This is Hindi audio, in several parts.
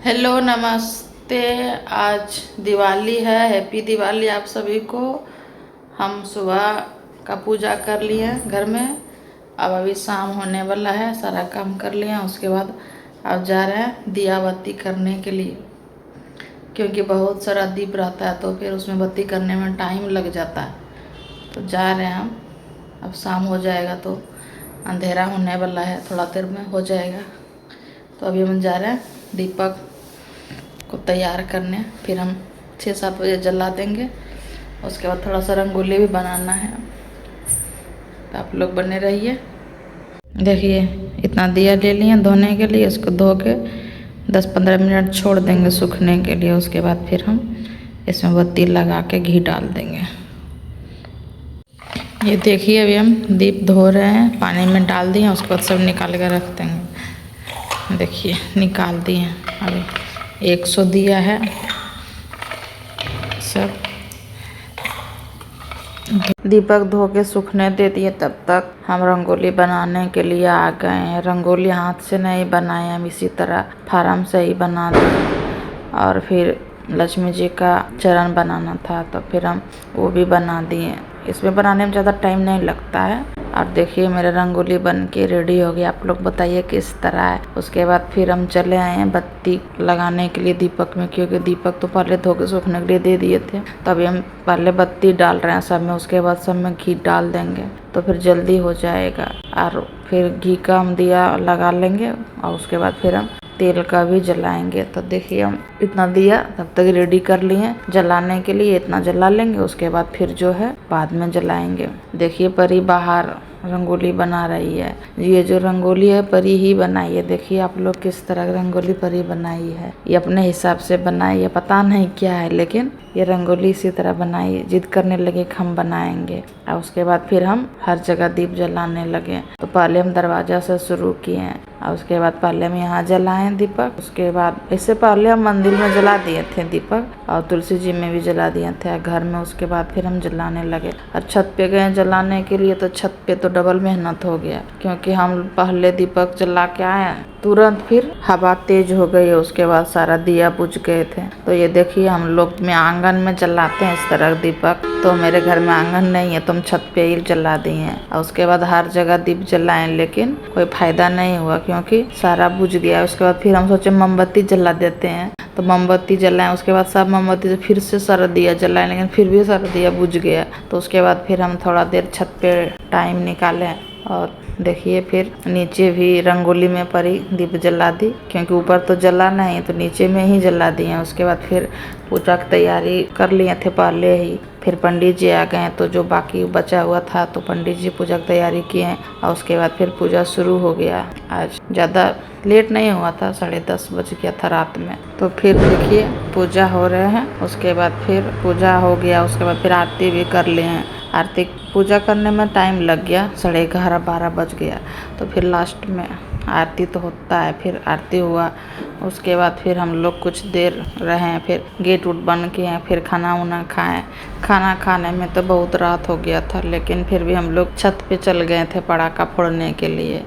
हेलो नमस्ते। आज दिवाली है। हैप्पी दिवाली आप सभी को। हम सुबह का पूजा कर लिए हैं घर में। अब अभी शाम होने वाला है, सारा काम कर लिए हैं। उसके बाद अब जा रहे हैं दिया बत्ती करने के लिए, क्योंकि बहुत सारा दीप रहता है तो फिर उसमें बत्ती करने में टाइम लग जाता है। तो जा रहे हैं हम। अब शाम हो जाएगा तो अंधेरा होने वाला है, थोड़ा देर में हो जाएगा। तो अभी हम जा रहे हैं दीपक को तैयार करने, फिर हम 6-7 बजे जला देंगे। उसके बाद थोड़ा सा रंगोली भी बनाना है, तो आप लोग बने रहिए। देखिए इतना दिया ले लिए धोने के लिए, इसको धो के 10-15 मिनट छोड़ देंगे सूखने के लिए। उसके बाद फिर हम इसमें बत्ती लगा के घी डाल देंगे। ये देखिए अभी हम दीप धो रहे हैं, पानी में डाल दिए, उसके बाद सब निकाल के रख देंगे। देखिए निकाल दिए। अभी 100 दिया है सब। दीपक धो के सूखने दे दिए, तब तक हम रंगोली बनाने के लिए आ गए हैं। रंगोली हाथ से नहीं बनाए, हम इसी तरह फार्म से ही बना दिए। और फिर लक्ष्मी जी का चरण बनाना था तो फिर हम वो भी बना दिए। इसमें बनाने में ज़्यादा टाइम नहीं लगता है। और देखिए मेरा रंगोली बन के रेडी हो गया। आप लोग बताइए किस तरह है। उसके बाद फिर हम चले आए हैं बत्ती लगाने के लिए दीपक में, क्योंकि दीपक तो पहले धो के सूखने के लिए दे दिए थे। तो अभी हम पहले बत्ती डाल रहे हैं सब में, उसके बाद सब में घी डाल देंगे तो फिर जल्दी हो जाएगा। और फिर घी का हम दिया लगा लेंगे और उसके बाद फिर हम तेल का भी जलाएंगे। तो देखिए हम इतना दिया तब तक रेडी कर लिए जलाने के लिए। इतना जला लेंगे, उसके बाद फिर जो है बाद में जलाएंगे। देखिए परी बाहर रंगोली बना रही है। ये जो रंगोली है परी ही बनाई है। देखिए आप लोग किस तरह रंगोली परी बनाई है। ये अपने हिसाब से बनाई है, पता नहीं क्या है, लेकिन ये रंगोली इसी तरह बनाई। जिद करने लगे कि हम बनाएंगे। और उसके बाद फिर हम हर जगह दीप जलाने लगे। तो पहले हम दरवाजा से शुरू किए और उसके बाद पहले हम यहाँ जलाएं दीपक। उसके बाद इससे पहले हम मंदिर में जला दिए थे दीपक, और तुलसी जी में भी जला दिए थे घर में। उसके बाद फिर हम जलाने लगे और छत पे गए जलाने के लिए। तो छत पे तो डबल मेहनत हो गया, क्योंकि हम पहले दीपक जला के आए, तुरंत फिर हवा तेज हो गई। उसके बाद सारा दिया बुझ गए थे। तो ये देखिए हम लोग में आंगन में जलाते हैं इस तरह दीपक। तो मेरे घर में आंगन नहीं है तो हम छत पे ही जला दिए। और उसके बाद हर जगह दीप जलाएं, लेकिन कोई फायदा नहीं हुआ क्योंकि सारा बुझ गया। उसके बाद फिर हम सोचे मोमबत्ती जला देते हैं, तो मोमबत्ती जलाएं। उसके बाद सब मोमबत्ती से फिर से सारा दिया जलाएं, लेकिन फिर भी सारा दिया बुझ गया। तो उसके बाद फिर हम थोड़ा देर छत पे टाइम निकालें और देखिए फिर नीचे भी रंगोली में परी दीप जला दी, क्योंकि ऊपर तो जला नहीं तो नीचे में ही जला दिए। उसके बाद फिर पूजा की तैयारी कर लिए थे पहले ही। फिर पंडित जी आ गए, तो जो बाकी बचा हुआ था तो पंडित जी पूजा की तैयारी किए और उसके बाद फिर पूजा शुरू हो गया। आज ज़्यादा लेट नहीं हुआ था, 10:30 बज गया था रात में। तो फिर देखिए पूजा हो रहे हैं। उसके बाद फिर पूजा हो गया, उसके बाद फिर आरती भी कर लिए हैं। आरती पूजा करने में टाइम लग गया, 11:30-12 बज गया। तो फिर लास्ट में आरती तो होता है, फिर आरती हुआ। उसके बाद फिर हम लोग कुछ देर रहे, फिर गेट उट बंद किए, फिर खाना वाना खाएं। खाना खाने में तो बहुत रात हो गया था, लेकिन फिर भी हम लोग छत पे चल गए थे पटाखा फोड़ने के लिए।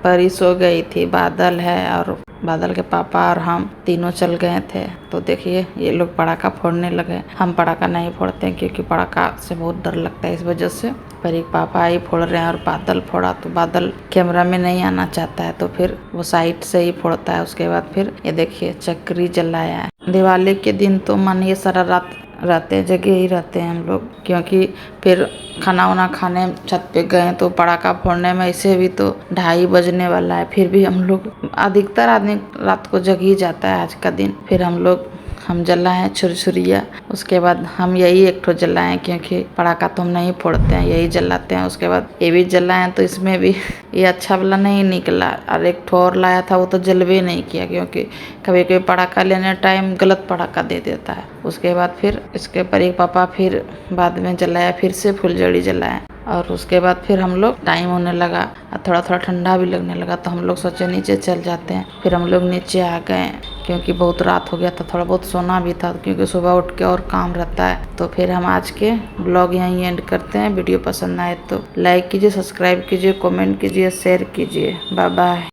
परी सो गई थी, बादल है और बादल के पापा और हम तीनों चल गए थे। तो देखिए ये लोग पटाखा फोड़ने लगे। हम पटाखा नहीं फोड़ते हैं क्योंकि पटाखा से बहुत डर लगता है, इस वजह से परी के पापा ही फोड़ रहे हैं। और बादल फोड़ा तो बादल कैमरा में नहीं आना चाहता है, तो फिर वो साइड से ही फोड़ता है। उसके बाद फिर ये देखिए चक्री जलाया है। दिवाली के दिन तो मानिए सारा रात रहते जगह ही रहते हैं हम लोग, क्योंकि फिर खाना वाना खाने छत पे गए तो पटाखा फोड़ने में ऐसे भी तो 2:30 बजने वाला है। फिर भी हम लोग अधिकतर आदमी रात को जग ही जाता है आज का दिन। फिर हम जलाएं छुरछुरिया। उसके बाद हम यही एक ठो जलाएं, क्योंकि पटाखा तो हम नहीं फोड़ते हैं, यही जलाते हैं। उसके बाद ये भी जलाएं तो इसमें भी ये अच्छा वाला नहीं निकला। और एक ठो और लाया था वो तो जलवे नहीं किया, क्योंकि कभी कभी पटाखा लेने टाइम गलत पटाखा दे देता है। उसके बाद फिर इसके परी पापा फिर बाद में जलाया, फिर से फुलझड़ी जलाएं। और उसके बाद फिर हम लोग टाइम होने लगा और थोड़ा थोड़ा ठंडा भी लगने लगा, तो हम लोग सोचे नीचे चल जाते हैं। फिर हम लोग नीचे आ गए, क्योंकि बहुत रात हो गया था, थोड़ा बहुत सोना भी था, क्योंकि सुबह उठ के और काम रहता है। तो फिर हम आज के ब्लॉग यहीं एंड करते हैं। वीडियो पसंद आए तो लाइक कीजिए, सब्सक्राइब कीजिए, कमेंट कीजिए, शेयर कीजिए। Bye bye.